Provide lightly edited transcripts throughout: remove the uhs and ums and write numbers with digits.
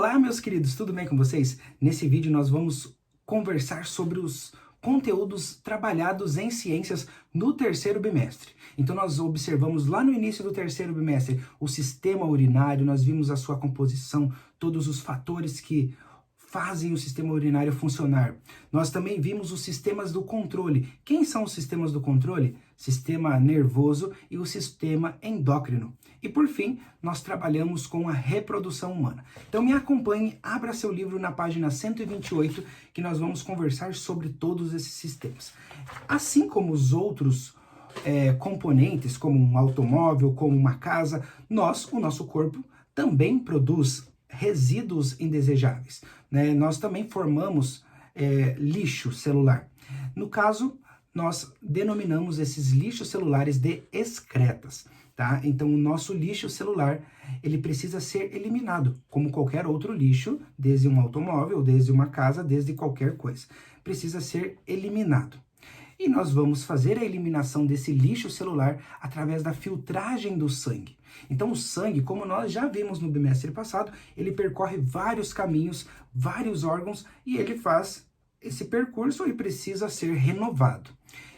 Olá, meus queridos, tudo bem com vocês? Nesse vídeo nós vamos conversar sobre os conteúdos trabalhados em ciências no terceiro bimestre. Então nós observamos lá no início do terceiro bimestre o sistema urinário, nós vimos a sua composição, todos os fatores que fazem o sistema urinário funcionar. Nós também vimos os sistemas do controle. Quem são os sistemas do controle? Sistema nervoso e o sistema endócrino. E por fim, nós trabalhamos com a reprodução humana. Então me acompanhe, abra seu livro na página 128, que nós vamos conversar sobre todos esses sistemas. Assim como os outros componentes, como um automóvel, como uma casa, o nosso corpo também produz resíduos indesejáveis, né? Nós também formamos lixo celular. No caso, nós denominamos esses lixos celulares de excretas, tá? Então, o nosso lixo celular, ele precisa ser eliminado, como qualquer outro lixo, desde um automóvel, desde uma casa, desde qualquer coisa. Precisa ser eliminado. E nós vamos fazer a eliminação desse lixo celular através da filtragem do sangue. Então o sangue, como nós já vimos no bimestre passado, ele percorre vários caminhos, vários órgãos e ele faz esse percurso e precisa ser renovado.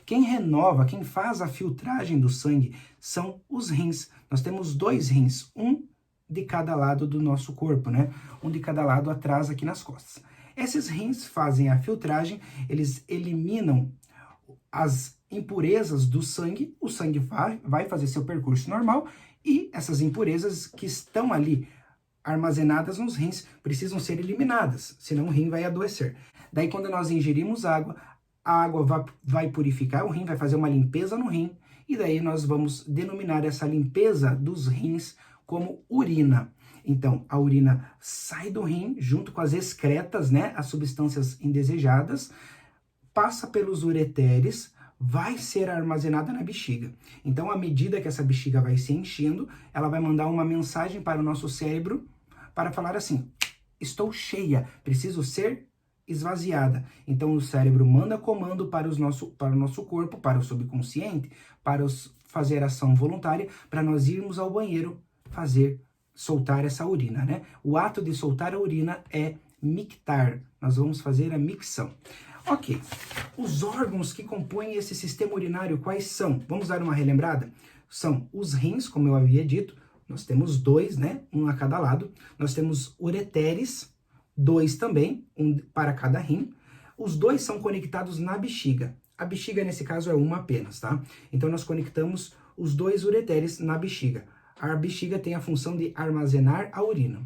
Quem renova, quem faz a filtragem do sangue são os rins. Nós temos 2 rins, um de cada lado do nosso corpo, né? Um de cada lado atrás aqui nas costas. Esses rins fazem a filtragem, eles eliminam as impurezas do sangue, o sangue vai fazer seu percurso normal e essas impurezas que estão ali armazenadas nos rins precisam ser eliminadas, senão o rim vai adoecer. Daí quando nós ingerimos água, a água vai purificar o rim, vai fazer uma limpeza no rim e daí nós vamos denominar essa limpeza dos rins como urina. Então, a urina sai do rim junto com as excretas, né, as substâncias indesejadas, passa pelos ureteres, vai ser armazenada na bexiga. Então, à medida que essa bexiga vai se enchendo, ela vai mandar uma mensagem para o nosso cérebro para falar assim: estou cheia, preciso ser esvaziada. Então, o cérebro manda comando para o nosso corpo, para o subconsciente, para fazer ação voluntária, para nós irmos ao banheiro soltar essa urina, né? O ato de soltar a urina é mictar. Nós vamos fazer a micção. Ok, os órgãos que compõem esse sistema urinário, quais são? Vamos dar uma relembrada? São os rins, como eu havia dito, nós temos 2, né? Um a cada lado. Nós temos ureteres, 2 também, um para cada rim. Os 2 são conectados na bexiga. A bexiga, nesse caso, é uma apenas, tá? Então, nós conectamos os 2 ureteres na bexiga. A bexiga tem a função de armazenar a urina.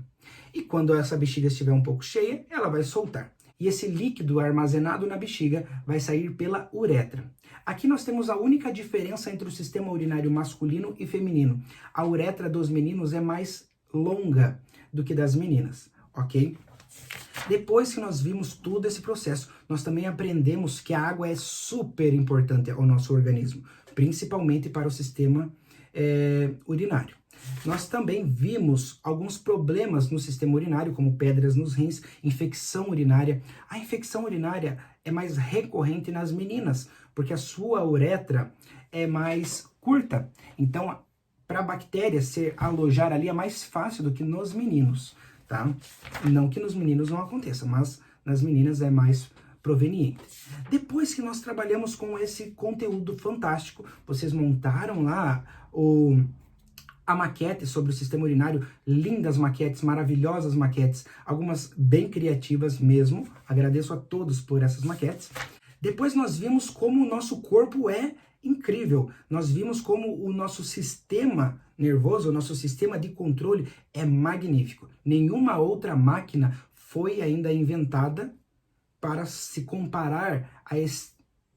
E quando essa bexiga estiver um pouco cheia, ela vai soltar. E esse líquido armazenado na bexiga vai sair pela uretra. Aqui nós temos a única diferença entre o sistema urinário masculino e feminino. A uretra dos meninos é mais longa do que das meninas, ok? Depois que nós vimos todo esse processo, nós também aprendemos que a água é super importante ao nosso organismo, principalmente para o sistema urinário. Nós também vimos alguns problemas no sistema urinário, como pedras nos rins, infecção urinária. A infecção urinária é mais recorrente nas meninas, porque a sua uretra é mais curta. Então, para a bactéria se alojar ali é mais fácil do que nos meninos, tá? Não que nos meninos não aconteça, mas nas meninas é mais proveniente. Depois que nós trabalhamos com esse conteúdo fantástico, vocês montaram lá a maquete sobre o sistema urinário, lindas maquetes, maravilhosas maquetes, algumas bem criativas mesmo. Agradeço a todos por essas maquetes. Depois nós vimos como o nosso corpo é incrível. Nós vimos como o nosso sistema nervoso, o nosso sistema de controle é magnífico. Nenhuma outra máquina foi ainda inventada para se comparar a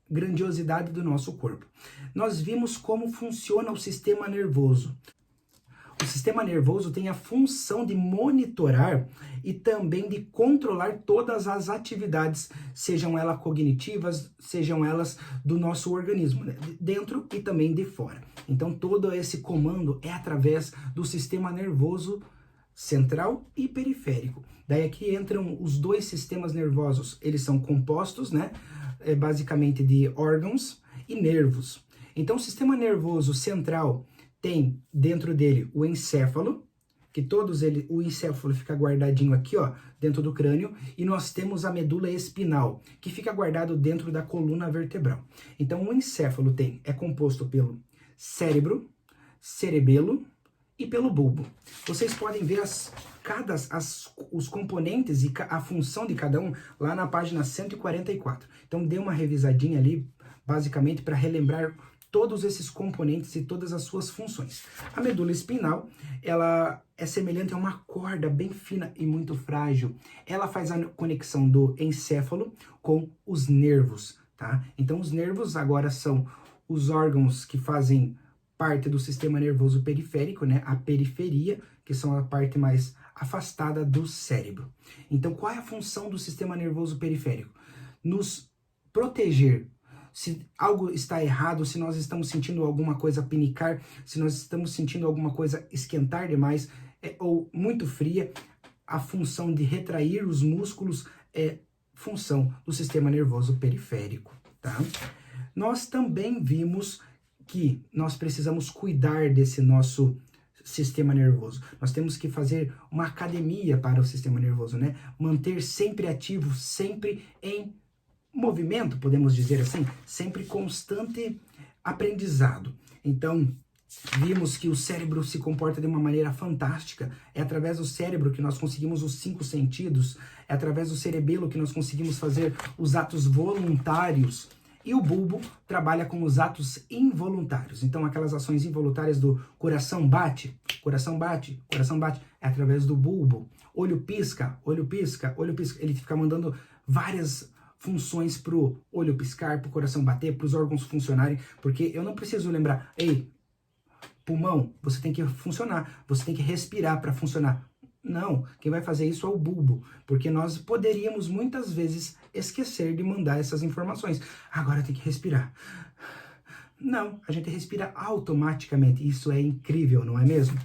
grandiosidade do nosso corpo. Nós vimos como funciona o sistema nervoso. O sistema nervoso tem a função de monitorar e também de controlar todas as atividades, sejam elas cognitivas, sejam elas do nosso organismo, né? Dentro e também de fora. Então, todo esse comando é através do sistema nervoso central e periférico. Daí aqui entram os 2 sistemas nervosos. Eles são compostos, né? Basicamente de órgãos e nervos. Então, o sistema nervoso central tem dentro dele o encéfalo, que o encéfalo fica guardadinho aqui, ó, dentro do crânio, e nós temos a medula espinal, que fica guardado dentro da coluna vertebral. Então, o encéfalo é composto pelo cérebro, cerebelo e pelo bulbo. Vocês podem ver os componentes e a função de cada um lá na página 144. Então, dê uma revisadinha ali, basicamente, para relembrar todos esses componentes e todas as suas funções. A medula espinal, ela é semelhante a uma corda bem fina e muito frágil. Ela faz a conexão do encéfalo com os nervos, tá? Então, os nervos agora são os órgãos que fazem parte do sistema nervoso periférico, né? A periferia, que são a parte mais afastada do cérebro. Então, qual é a função do sistema nervoso periférico? Nos proteger. Se algo está errado, se nós estamos sentindo alguma coisa pinicar, se nós estamos sentindo alguma coisa esquentar demais ou muito fria, a função de retrair os músculos é função do sistema nervoso periférico, tá? Nós também vimos que nós precisamos cuidar desse nosso sistema nervoso. Nós temos que fazer uma academia para o sistema nervoso, né? Manter sempre ativo, sempre em movimento, podemos dizer assim, sempre constante aprendizado. Então, vimos que o cérebro se comporta de uma maneira fantástica. É através do cérebro que nós conseguimos os 5 sentidos, é através do cerebelo que nós conseguimos fazer os atos voluntários. E o bulbo trabalha com os atos involuntários. Então, aquelas ações involuntárias do coração bate, coração bate, coração bate, é através do bulbo. Olho pisca, olho pisca, olho pisca. Ele fica mandando várias funções para o olho piscar, para o coração bater, para os órgãos funcionarem, porque eu não preciso lembrar, ei, pulmão, você tem que funcionar, você tem que respirar para funcionar. Não, quem vai fazer isso é o bulbo, porque nós poderíamos muitas vezes esquecer de mandar essas informações. Agora tem que respirar. Não, a gente respira automaticamente, isso é incrível, não é mesmo?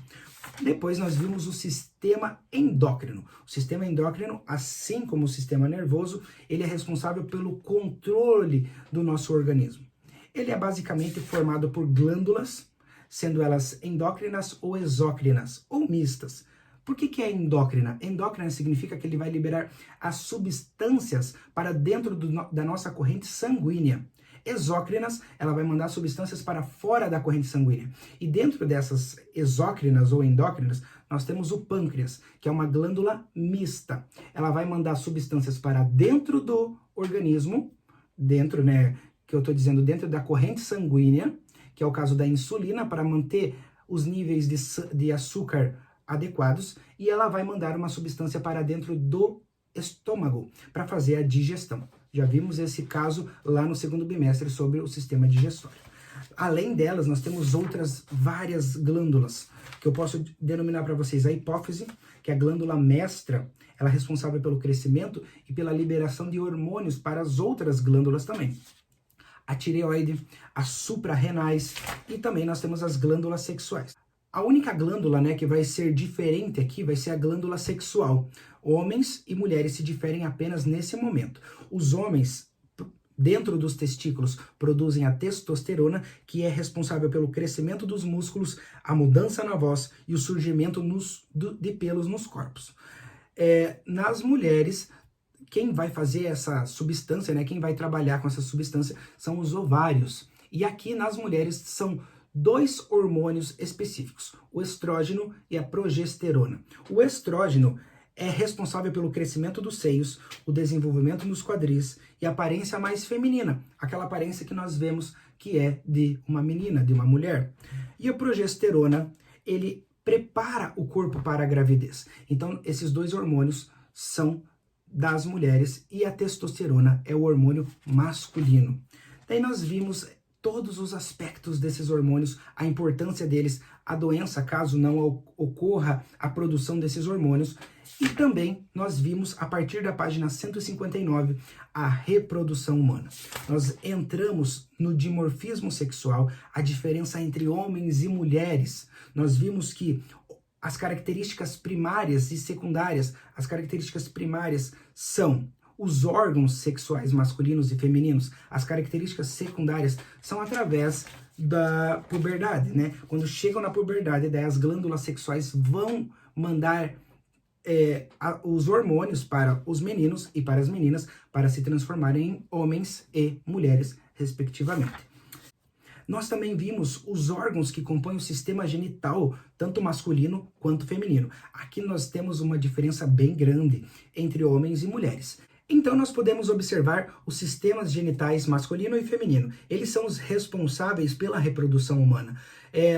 Depois nós vimos o sistema endócrino. O sistema endócrino, assim como o sistema nervoso, ele é responsável pelo controle do nosso organismo. Ele é basicamente formado por glândulas, sendo elas endócrinas ou exócrinas, ou mistas. Por que é endócrina? Endócrina significa que ele vai liberar as substâncias para dentro da nossa corrente sanguínea. Exócrinas, ela vai mandar substâncias para fora da corrente sanguínea. E dentro dessas exócrinas ou endócrinas, nós temos o pâncreas, que é uma glândula mista. Ela vai mandar substâncias para dentro do organismo, dentro, né, que eu estou dizendo, dentro da corrente sanguínea, que é o caso da insulina, para manter os níveis de açúcar adequados, e ela vai mandar uma substância para dentro do estômago, para fazer a digestão. Já vimos esse caso lá no segundo bimestre sobre o sistema digestório. Além delas, nós temos outras várias glândulas, que eu posso denominar para vocês a hipófise, que é a glândula mestra, ela é responsável pelo crescimento e pela liberação de hormônios para as outras glândulas também. A tireoide, as suprarrenais e também nós temos as glândulas sexuais. A única glândula, né, que vai ser diferente aqui vai ser a glândula sexual. Homens e mulheres se diferem apenas nesse momento. Os homens, dentro dos testículos, produzem a testosterona, que é responsável pelo crescimento dos músculos, a mudança na voz e o surgimento de pelos nos corpos. Nas mulheres, quem vai fazer essa substância, né, quem vai trabalhar com essa substância são os ovários. E aqui nas mulheres são 2 hormônios específicos, o estrógeno e a progesterona. O estrógeno é responsável pelo crescimento dos seios, o desenvolvimento nos quadris e a aparência mais feminina, aquela aparência que nós vemos que é de uma menina, de uma mulher. E a progesterona, ele prepara o corpo para a gravidez. Então, esses 2 hormônios são das mulheres e a testosterona é o hormônio masculino. Daí nós vimos todos os aspectos desses hormônios, a importância deles, a doença, caso não ocorra a produção desses hormônios. E também nós vimos, a partir da página 159, a reprodução humana. Nós entramos no dimorfismo sexual, a diferença entre homens e mulheres. Nós vimos que as características primárias e secundárias, as características primárias são os órgãos sexuais masculinos e femininos. As características secundárias são através da puberdade, né? Quando chegam na puberdade, daí as glândulas sexuais vão mandar os hormônios para os meninos e para as meninas para se transformarem em homens e mulheres, respectivamente. Nós também vimos os órgãos que compõem o sistema genital, tanto masculino quanto feminino. Aqui nós temos uma diferença bem grande entre homens e mulheres. Então nós podemos observar os sistemas genitais masculino e feminino. Eles são os responsáveis pela reprodução humana.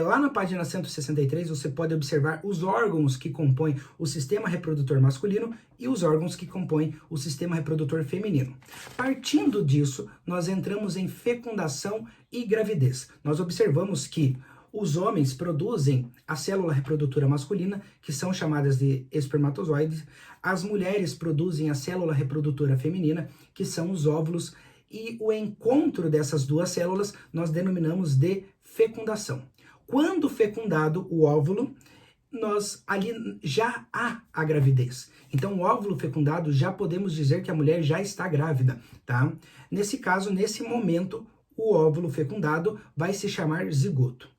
Lá na página 163 você pode observar os órgãos que compõem o sistema reprodutor masculino e os órgãos que compõem o sistema reprodutor feminino. Partindo disso, nós entramos em fecundação e gravidez. Nós observamos que os homens produzem a célula reprodutora masculina, que são chamadas de espermatozoides. As mulheres produzem a célula reprodutora feminina, que são os óvulos. E o encontro dessas duas células nós denominamos de fecundação. Quando fecundado o óvulo, ali já há a gravidez. Então, o óvulo fecundado, já podemos dizer que a mulher já está grávida, tá? Nesse caso, nesse momento, o óvulo fecundado vai se chamar zigoto.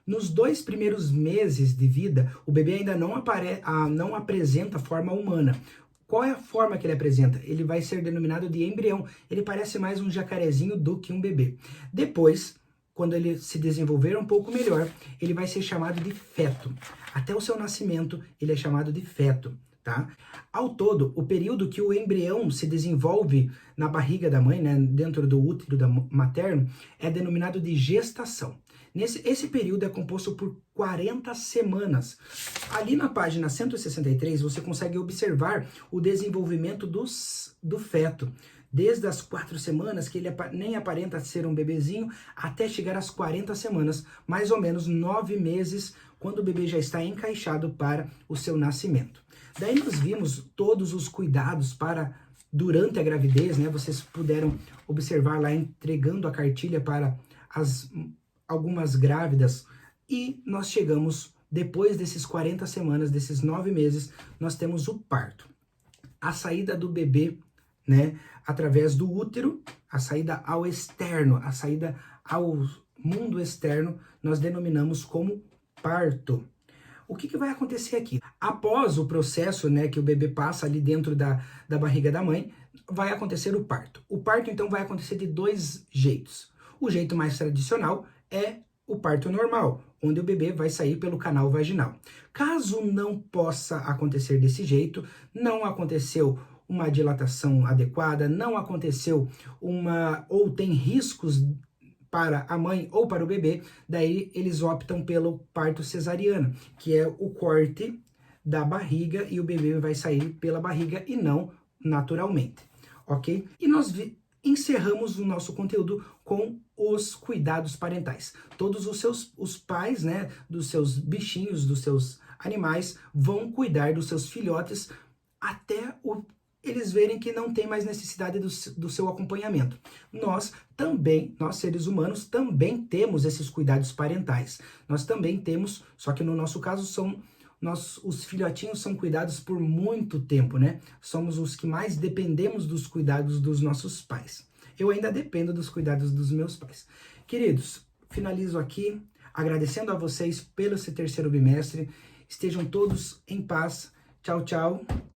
Nos 2 primeiros meses de vida, o bebê ainda não apresenta forma humana. Qual é a forma que ele apresenta? Ele vai ser denominado de embrião. Ele parece mais um jacarezinho do que um bebê. Depois, quando ele se desenvolver um pouco melhor, ele vai ser chamado de feto. Até o seu nascimento, ele é chamado de feto, tá? Ao todo, o período que o embrião se desenvolve na barriga da mãe, né, dentro do útero materno, é denominado de gestação. Esse período é composto por 40 semanas. Ali na página 163, você consegue observar o desenvolvimento do feto. Desde as 4 semanas, que ele nem aparenta ser um bebezinho, até chegar às 40 semanas, mais ou menos 9 meses, quando o bebê já está encaixado para o seu nascimento. Daí nós vimos todos os cuidados durante a gravidez, né? Vocês puderam observar lá entregando a cartilha para algumas grávidas, e nós chegamos, depois desses 40 semanas, desses 9 meses, nós temos o parto. A saída do bebê, né, através do útero, a saída ao externo, a saída ao mundo externo, nós denominamos como parto. O que vai acontecer aqui? Após o processo, né, que o bebê passa ali dentro da barriga da mãe, vai acontecer o parto. O parto, então, vai acontecer de 2 jeitos. O jeito mais tradicional é o parto normal, onde o bebê vai sair pelo canal vaginal. Caso não possa acontecer desse jeito, não aconteceu uma dilatação adequada, não aconteceu ou tem riscos para a mãe ou para o bebê, daí eles optam pelo parto cesariano, que é o corte da barriga e o bebê vai sair pela barriga e não naturalmente, ok? E nós encerramos o nosso conteúdo com os cuidados parentais. Todos os pais, né, dos seus bichinhos, dos seus animais, vão cuidar dos seus filhotes até eles verem que não tem mais necessidade do seu acompanhamento. Nós seres humanos, também temos esses cuidados parentais. Nós também temos, só que no nosso caso os filhotinhos são cuidados por muito tempo, né? Somos os que mais dependemos dos cuidados dos nossos pais. Eu ainda dependo dos cuidados dos meus pais. Queridos, finalizo aqui agradecendo a vocês pelo esse terceiro bimestre. Estejam todos em paz. Tchau, tchau.